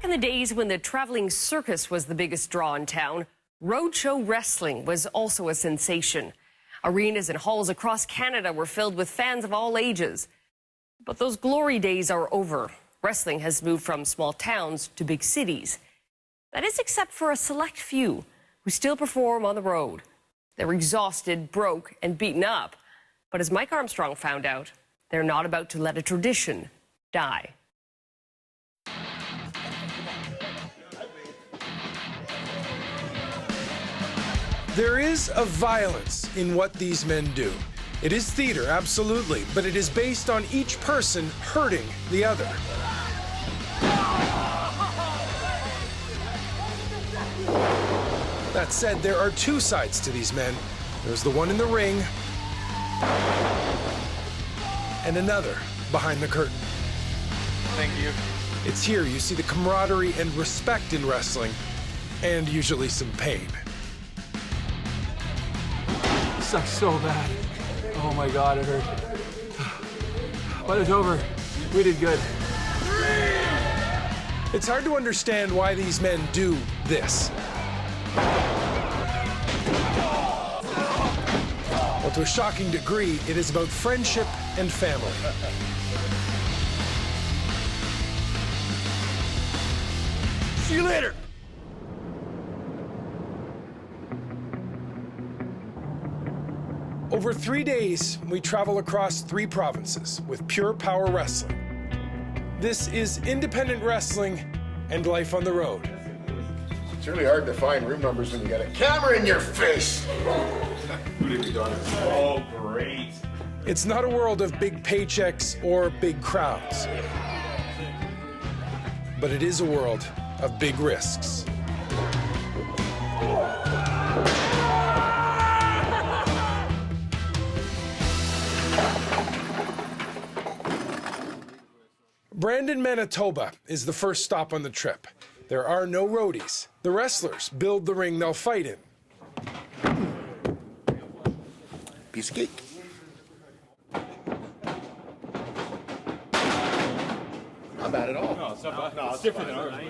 Back in the days when the traveling circus was the biggest draw in town, roadshow wrestling was also a sensation. Arenas and halls across Canada were filled with fans of all ages. But those glory days are over. Wrestling has moved from small towns to big cities. That is except for a select few who still perform on the road. They're exhausted, broke, and beaten up. But as Mike Armstrong found out, they're not about to let a tradition die. There is a violence in what these men do. It is theater, absolutely, but it is based on each person hurting the other. That said, there are two sides to these men. There's the one in the ring, and another behind the curtain. Thank you. It's here you see the camaraderie and respect in wrestling, and usually some pain. Sucks so bad. Oh my God, it hurt. But it's over. We did good. It's hard to understand why these men do this. But to a shocking degree, it is about friendship and family. See you later. Over 3 days, we travel across 3 provinces with Pure Power Wrestling. This is independent wrestling and life on the road. It's really hard to find room numbers when you got a camera in your face. Oh, great. It's not a world of big paychecks or big crowds, but it is a world of big risks. Brandon, Manitoba is the first stop on the trip. There are no roadies. The wrestlers build the ring they'll fight in. Piece of cake. Not bad at all. No, it's not bad. No, it's different than ours, but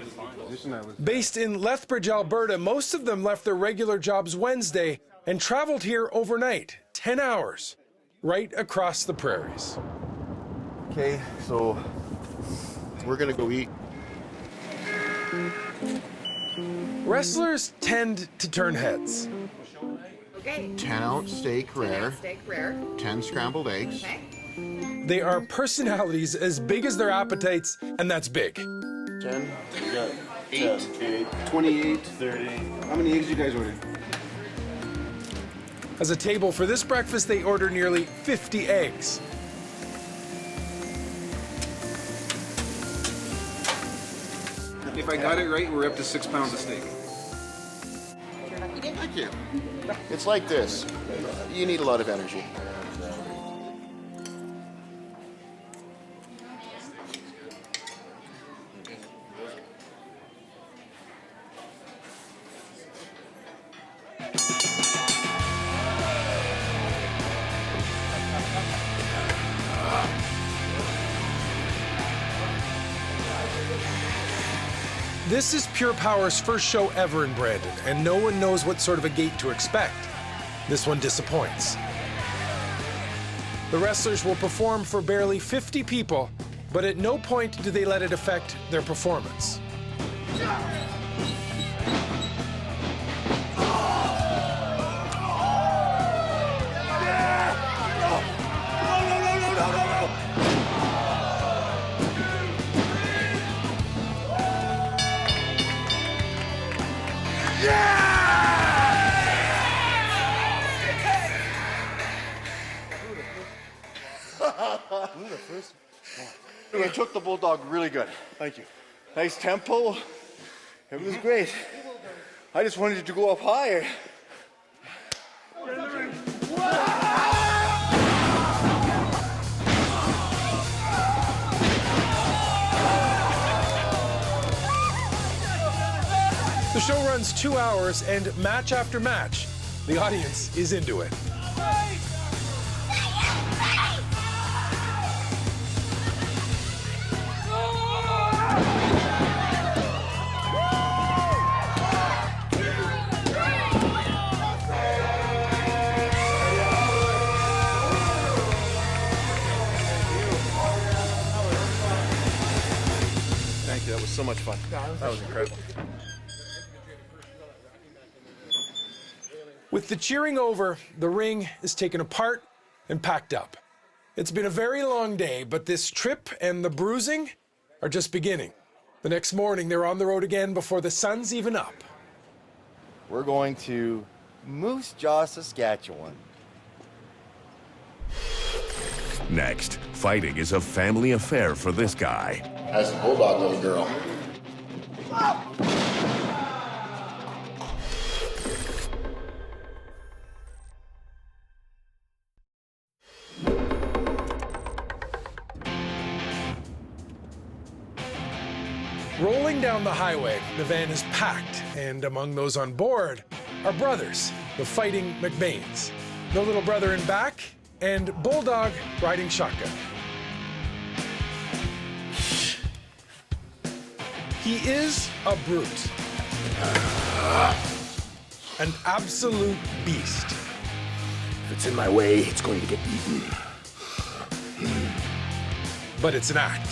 it's fine. Based in Lethbridge, Alberta, most of them left their regular jobs Wednesday and traveled here overnight, 10 hours, right across the prairies. Okay, so we're gonna go eat. Wrestlers tend to turn heads. Okay. 10-ounce steak rare, Steak rare. 10 scrambled eggs. Okay. They are personalities as big as their appetites, and that's big. 10, We got 8, 28. 30. How many eggs you guys ordered? As a table for this breakfast, they order nearly 50 eggs. If I got it right, we're up to 6 pounds of steak. Thank you. It's like this. You need a lot of energy. This is Pure Power's first show ever in Brandon, and no one knows what sort of a gate to expect. This one disappoints. The wrestlers will perform for barely 50 people, but at no point do they let it affect their performance. I took the bulldog really good. Thank you. Nice tempo. It was great. I just wanted it to go up higher. The show runs 2 hours, and match after match, the audience is into it. Thank you. That was so much fun. That was incredible. With the cheering over, the ring is taken apart and packed up. It's been a very long day, but this trip and the bruising are just beginning. The next morning, they're on the road again before the sun's even up. We're going to Moose Jaw, Saskatchewan. Next, fighting is a family affair for this guy. As a bulldog little girl. Rolling down the highway, the van is packed, and among those on board are brothers, the Fighting McBains. The little brother in back, and Bulldog riding shotgun. He is a brute. An absolute beast. If it's in my way, it's going to get eaten. But it's an act.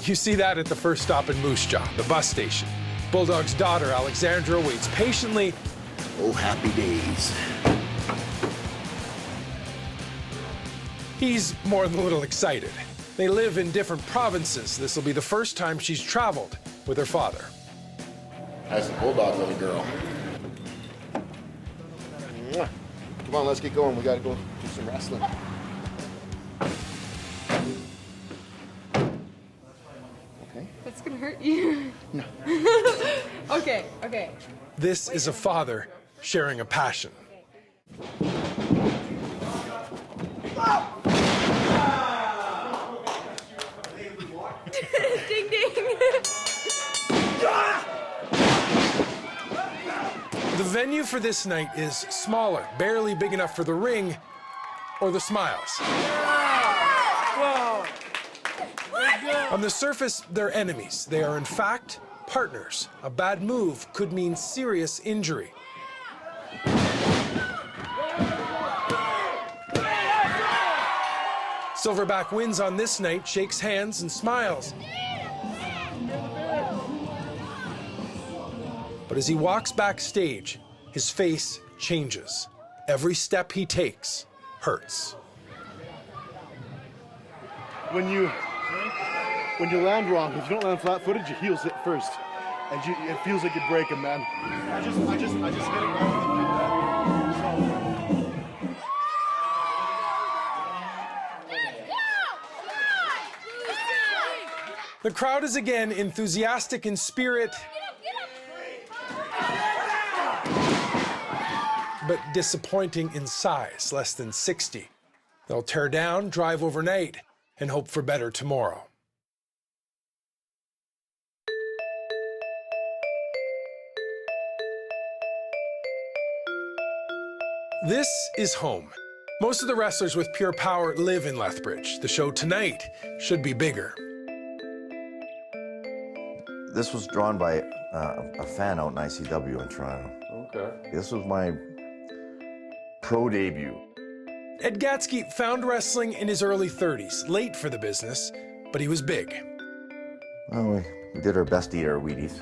You see that at the first stop in Moose Jaw, the bus station. Bulldog's daughter, Alexandra, waits patiently. Oh, happy days. He's more than a little excited. They live in different provinces. This will be the first time she's traveled with her father. As a bulldog little girl. Come on, let's get going. We gotta go do some wrestling. That's gonna hurt you. No. Okay, okay. This is a father sharing a passion. Ding ding. The venue for this night is smaller, barely big enough for the ring or the smiles. Whoa. On the surface, they're enemies. They are, in fact, partners. A bad move could mean serious injury. Silverback wins on this night, shakes hands and smiles. But as he walks backstage, his face changes. Every step he takes hurts. When you land wrong, if you don't land flat-footed, your heels hit first, and it feels like you're breaking, man. I just hit it right. The crowd is again enthusiastic in spirit, but disappointing in size, less than 60. They'll tear down, drive overnight, and hope for better tomorrow. This is home. Most of the wrestlers with Pure Power live in Lethbridge. The show tonight should be bigger. This was drawn by a fan out in ICW in Toronto. Okay. This was my pro debut. Ed Gatsky found wrestling in his early 30s, late for the business, but he was big. Well, we did our best to eat our Wheaties.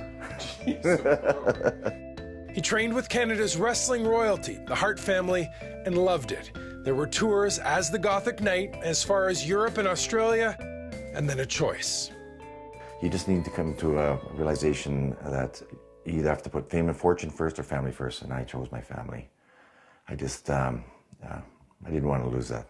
He trained with Canada's wrestling royalty, the Hart family, and loved it. There were tours as the Gothic Knight as far as Europe and Australia, and then a choice. You just need to come to a realization that you either have to put fame and fortune first or family first, and I chose my family. I just, I didn't want to lose that.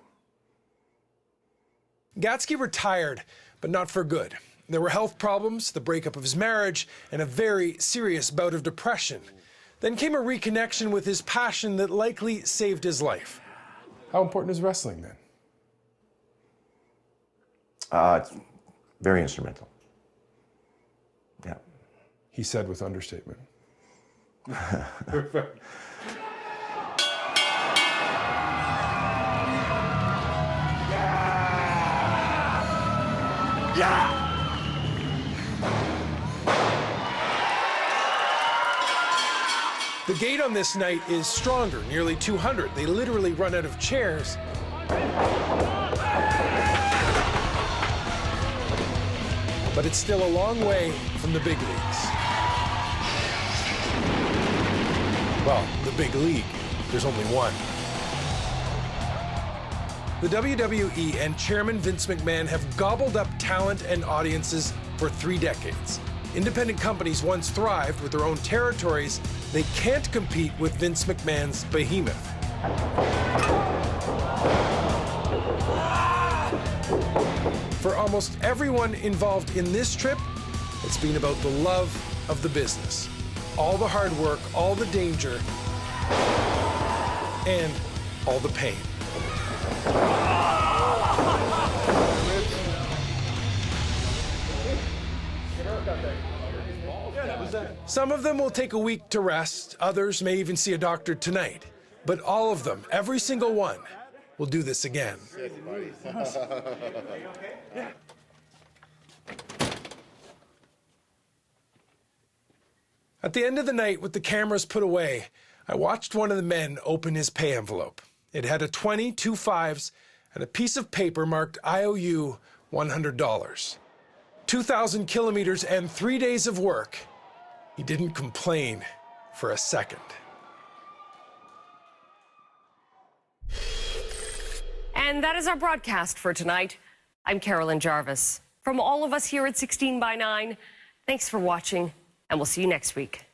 Gatsky retired, but not for good. There were health problems, the breakup of his marriage, and a very serious bout of depression. Then came a reconnection with his passion that likely saved his life. How important is wrestling then? It's very instrumental. Yeah. He said with understatement. Yeah! The gate on this night is stronger, nearly 200. They literally run out of chairs. but it's still a long way from the big leagues. Well, the big league, there's only one. The WWE and Chairman Vince McMahon have gobbled up talent and audiences for 3 decades. Independent companies once thrived with their own territories. They can't compete with Vince McMahon's behemoth. For almost everyone involved in this trip, it's been about the love of the business. All the hard work, all the danger, and all the pain. Some of them will take a week to rest, others may even see a doctor tonight. But all of them, every single one, will do this again. At the end of the night, with the cameras put away, I watched one of the men open his pay envelope. It had a 20, 2 5s, and a piece of paper marked IOU $100. 2,000 kilometers and 3 days of work. He didn't complain for a second. And that is our broadcast for tonight. I'm Carolyn Jarvis. From all of us here at 16 by 9, thanks for watching, and we'll see you next week.